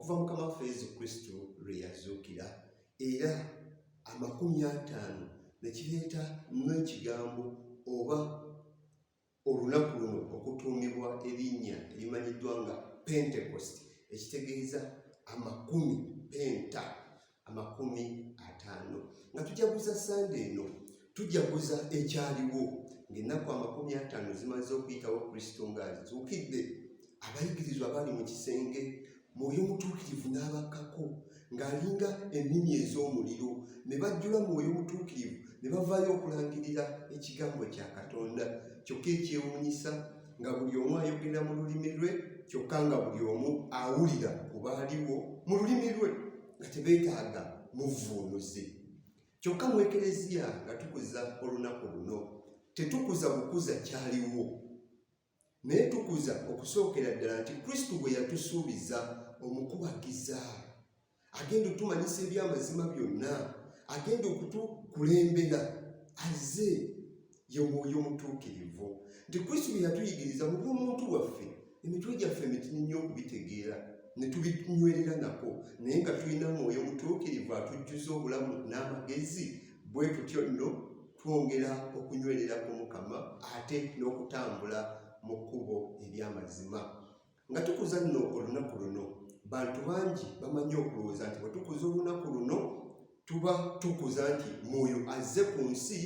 okuva mu Mukama waffe Yesu Kristo lwe yazuukira, era 50 ne kireeta n'ekigambo oba olunaku luno okutuumibwa erinnya erimanyiddwa nga Pentecost, ekitegeeza 50. Nga tujaguza Sande eno, tujaguza ekyaliwo ng'ennaku 50 zimaze okuyitawo Kristo ng'azuukidde. Abayigirizwa bali mu kisenge, Mwoyo Mutuukirivu n'abakkako ng'alinga ennimi ez'omuliro, ne bajjula Mwoyo Mutuukirivu ne bavaayo okulangirira ekigambo kya Katonda. Kyokka ekyewuunyisa nga buli omu ayogera mu lulimi lwe, kyokka nga buli omu awulira ku baaliwo mu lulimi lwe, nga tebeetaaga muvvuunuzi. Kyokka mu Ekereziya nga tukuza olunaku luno, tetukuza bukuza kyaliwo, naye tukuza okusookera ddala nti Kristo bwe yatusuubiza omukubagiza, agenda otumanyisa eby'amazima byonna, agenda okutukulembera, azze ye Mwoyo Mutuukirivu. Nti Kristo bye yatuyigiriza mu bw'omuntu waffe, emitwe gyaffe mitini nnyo okubitegeera ne tubinywerera nako, naye nga tulina Mwoyo Mutuukirivu atujjuza obulamu n'amagezi, bwe tutyo nno twongera okunywerera ku Mukama ate n'okutambula mu kkubo ery'amazima. Nga tukuza nno olunaku luno, bantu bangi bamanyi okulowooza nti bwe tukuza olunaku luno tuba tukuza nti Mwoyo azze ku nsi,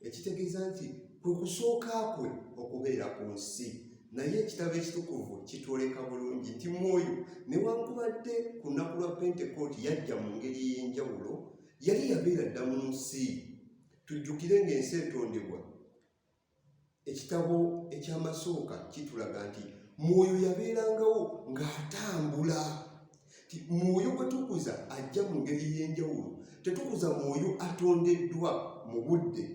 ekitegeeza nti kwe kusooka kwe okubeera ku nsi. Naye ekitabo ekitukuvu kitwoleka bulungi nti Mwoyo newankubadde ku lunaku lwa Pentekooti yajja mu ngeri ey'enjawulo, yali yabeera dda mu nsi. Tujjukire ng'ensi etondebwa, ekitabo eky'amasooka kitulaga nti Mwoyo yabeerangawo ng'atambula. Mwoyo gwe tukuza ajja mu ngeri y'enjawulo. Tetukuza Mwoyo atondeddwa mu budde,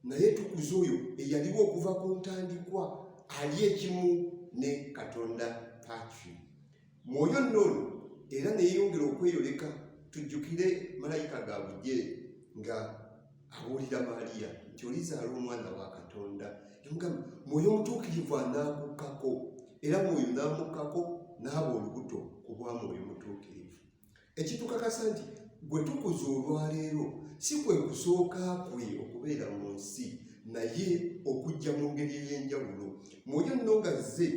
naye tukuza oyo eyaliwo okuva ku ntandikwa, ali ekimu ne Katonda Patri. Mwoyo nnono era ne yeeyongera okweyoleka. Tujjukire malayika Gabulyeri nga abuulira Mariya nti olizaala omwana wa Katonda. Yamugamba Mwoyo Mutuukirivu anaakukkako, era Mwoyo n'amukkako n'aba olubuto ku bwa Mwoyo Mutuukirivu. Ekitukakasa nti gwe tukuza olwaleero si kwe kusooka kwe okubeera mu nsi, naye okujja mu ngeri ey'enjawulo. Mwoyo nno ng'azze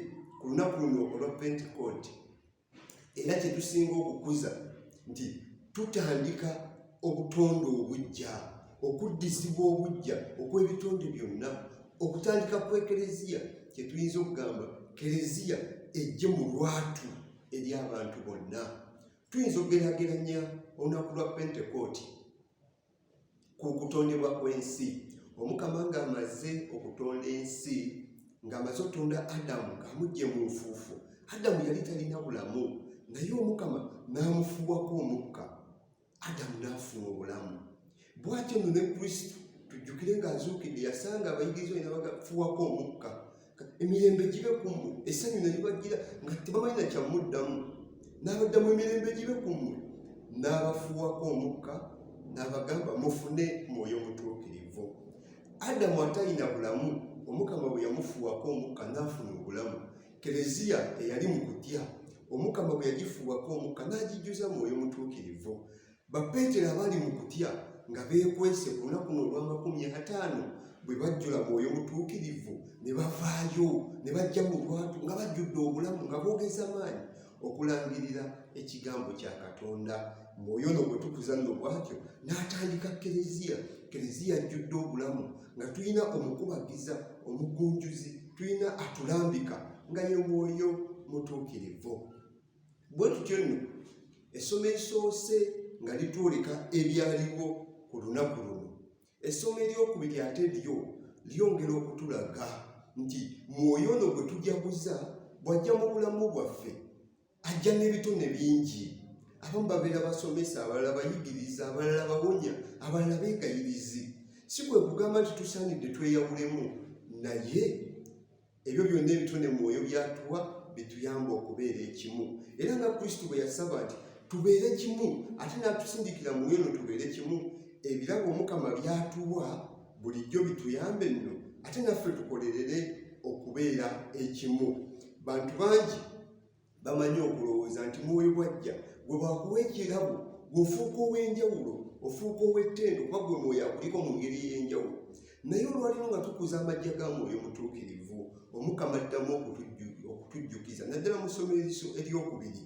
ku lunaku luno olwa Pentekooti, era kye tusinga okukuza nti tutandika obutonde obuggya, okuddizibwa obuggya okw'ebitonde byonna, okutandika ku Ekereziya, kye tuyinza okugamba Kereziya ejje mu lwatu eri abantu bonna. Tuyinza okugeraageranya olunaku lwa Pentekooti ku kutondebwa kw'ensi. Omukama ng'amaze okutonda ensi, ng'amaze okutonda Adamu ng'amuggye mu nfuufu. Adamu yali talina bulamu, naye Omukama n'amufuuwako omukka, Adamu n'afuna obulamu. Bw'atyo nno ne Kristo tujjukire ng'azuukidde, yasanga abayigirizwa ne bagafuuwako omukka, emirembe gibe ku mmwe, essanyu ne libagira nga tebamanyi na kyamuddamu. N'abaddamu emirembe gibe ku mmwe, n'abafuuwako omukka, n'abagamba mufune Mwoyo Mutuukirivu. Adamu atalina bulamu, Omukama bwe yamufuuwako omukka n'afuna obulamu. Kereziya eyali mu kutya, Omukama bwe yagifuuwako omukka n'agijjuza Mwoyo Mutuukirivu. Bapeetero abali mu kutya nga beekwese ku lunaku olwa 50 bwe bajjula Mwoyo Mutuukirivu ne bavaayo ne bajja mu lwatu nga bajjudde obulamu, nga boogeza maanyi okulangirira ekigambo kya Katonda. Mwoyo no bwe tukuza nno bw'atyo n'atandika Kereziya. Kereziya ajjudde obulamu nga tulina omukubagiza, omugunjuzi, tulina atulambika nga ye Mwoyo Mutuukirivu. Bwe tutyo nno essomo erisoose nga litwoleka ebyaliwo ku lunaku luno. Essomo eryokubiri ate lyo lyongera okutulaga nti mwoyo ono gwe tujaguza bw'ajja mu bulamu bwaffe ajja n'ebitone bingi. Abamu babeera basomesa, abalala bayigiriza, abalala bawonya, abalala beegayirizi. Si bwe kugamba nti tusaanidde tweyawulemu, naye ebyo byonna ebitone mwoyo byatuwa bituyamba okubeera ekimu. Era nga Kristo bwe yasaba nti tubeere kimu, ate n'atusindikira mwoyo no tubeere kimu, ebirabo Omukama byatuwa bulijjo bituyambe nno, ate naffe tukolerere okubeera ekimu. Bantu bangi bamanyi okulowooza nti mwoyo bwajja gwe bwakuwa ekirabo gweofuuka ow'enjawulo, ofuuka ow'ettendo, kuba gwe mwoyo akuliko mu ngeri y'enjawulo. Naye olwaliro nga tukuza amajja ga mwoyo mutuukirivu, Omukama addamu okutujjukiza, naddala mu ssomo eryokubiri,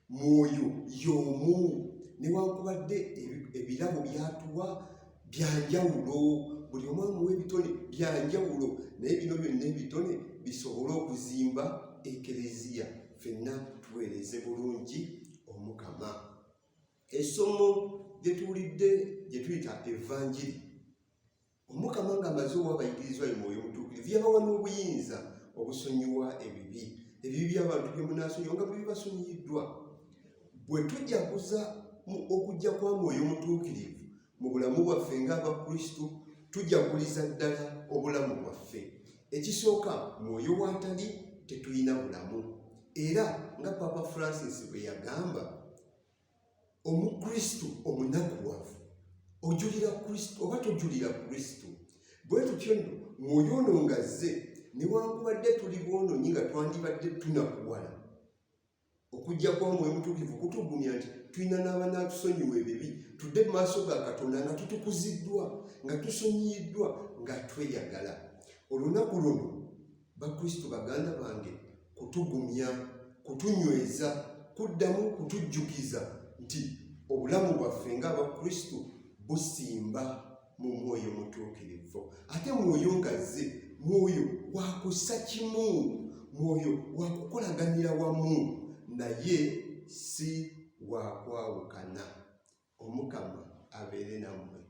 mwoyo y'omu, newankubadde ebirabo byatuwa byanjawulo, buli omu amuwa ebitone byanjawulo, naye bino byonna ebitone bisobole okuzimba ekereziya, ffenna tuweereze bulungi Omukama. Essomo lye tuwulidde gye tuyita evanjiri, Omukama ng'amaze owa abayigirizwa be mwoyo mutuukirivu yabawa n'obuyinza obusonyiwa ebibi by'abantu bye munaasonyiwa nga bwe bibasonyiyiddwa. Bwe tujaguza okujja kwa mwoyo mutuukirivu mu bulamu bwaffe ng'Abakristo, tujaguliza ddala obulamu bwaffe. Ekisooka, mwoyo w'atali tetulina bulamu. Era nga Papa Francis bwe yagamba, Omukristo omunakuwavu ojulira Kristo oba tojulira Kristo. Bwe tutyo nno mwoyo ono ng'azze, newankubadde tuli bwonoonyi nga twandibadde tunakuwala, okujja kwa mwoyo mutuukirivu kutugumya nti tulina n'abanaatusonyiwa ebibi, tudde mu maaso ga Katonda nga tutukuziddwa, nga tusonyiyiddwa, nga tweyagala. Olunaku luno Bakristo baganda bange kutugumya, kutunyweza, kuddamu kutujjukiza nti obulamu bwaffe ng'Abakristo busimba mu mwoyo mutuukirivu. Ate mwoyo ng'azze, mwoyo wakussa kimu, mwoyo wakukolaganira wamu, naye si wakwawukana. Omukama abeere nammwe.